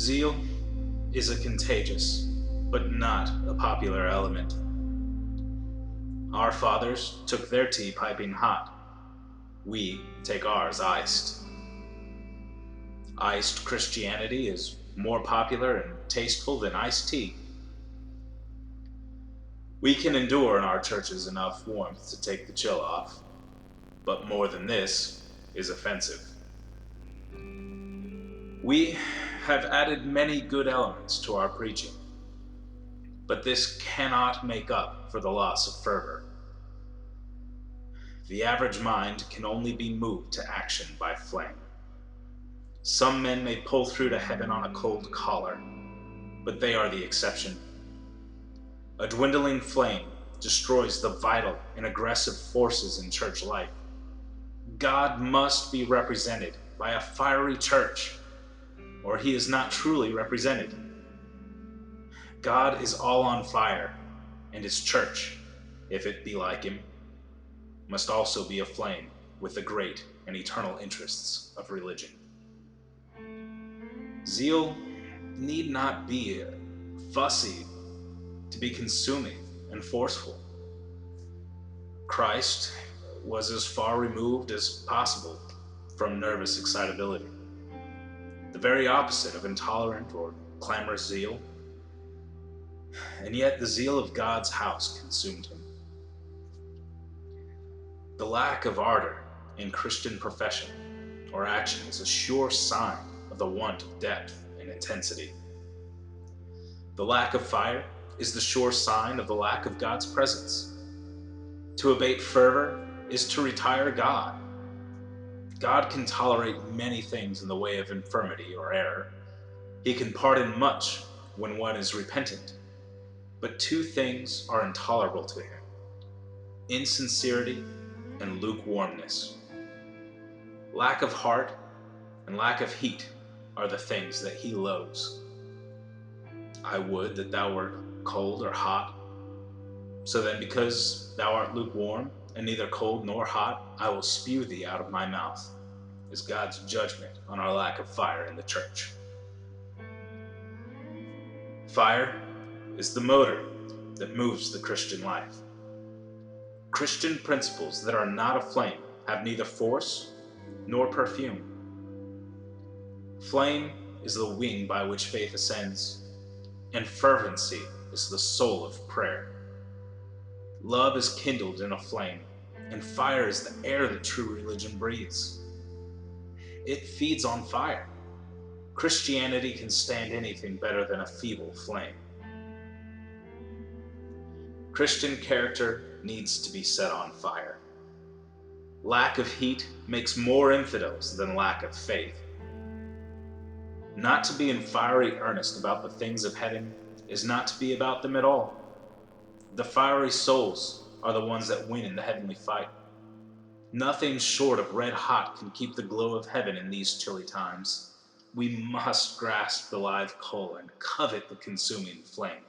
Zeal is a contagious, but not a popular element. Our fathers took their tea piping hot. We take ours iced. Iced Christianity is more popular and tasteful than iced tea. We can endure in our churches enough warmth to take the chill off, but more than this is offensive. We have added many good elements to our preaching, but this cannot make up for the loss of fervor. The average mind can only be moved to action by flame. Some men may pull through to heaven on a cold collar, but they are the exception. A dwindling flame destroys the vital and aggressive forces in church life. God must be represented by a fiery church, or he is not truly represented. God is all on fire, and his church, if it be like him, must also be aflame with the great and eternal interests of religion. Zeal need not be fussy to be consuming and forceful. Christ was as far removed as possible from nervous excitability, the very opposite of intolerant or clamorous zeal, and yet the zeal of God's house consumed him. The lack of ardor in Christian profession or action is a sure sign of the want of depth and intensity. The lack of fire is the sure sign of the lack of God's presence. To abate fervor is to retire God. God can tolerate many things in the way of infirmity or error. He can pardon much when one is repentant. But two things are intolerable to him: insincerity and lukewarmness. Lack of heart and lack of heat are the things that he loathes. I would that thou wert cold or hot. So then, because thou art lukewarm and neither cold nor hot, I will spew thee out of my mouth, is God's judgment on our lack of fire in the church. Fire is the motor that moves the Christian life. Christian principles that are not aflame have neither force nor perfume. Flame is the wing by which faith ascends, and fervency is the soul of prayer. Love is kindled in a flame, and fire is the air that true religion breathes. It feeds on fire. Christianity can stand anything better than a feeble flame. Christian character needs to be set on fire. Lack of heat makes more infidels than lack of faith. Not to be in fiery earnest about the things of heaven is not to be about them at all. The fiery souls are the ones that win in the heavenly fight. Nothing short of red hot can keep the glow of heaven in these chilly times. We must grasp the live coal and covet the consuming flame.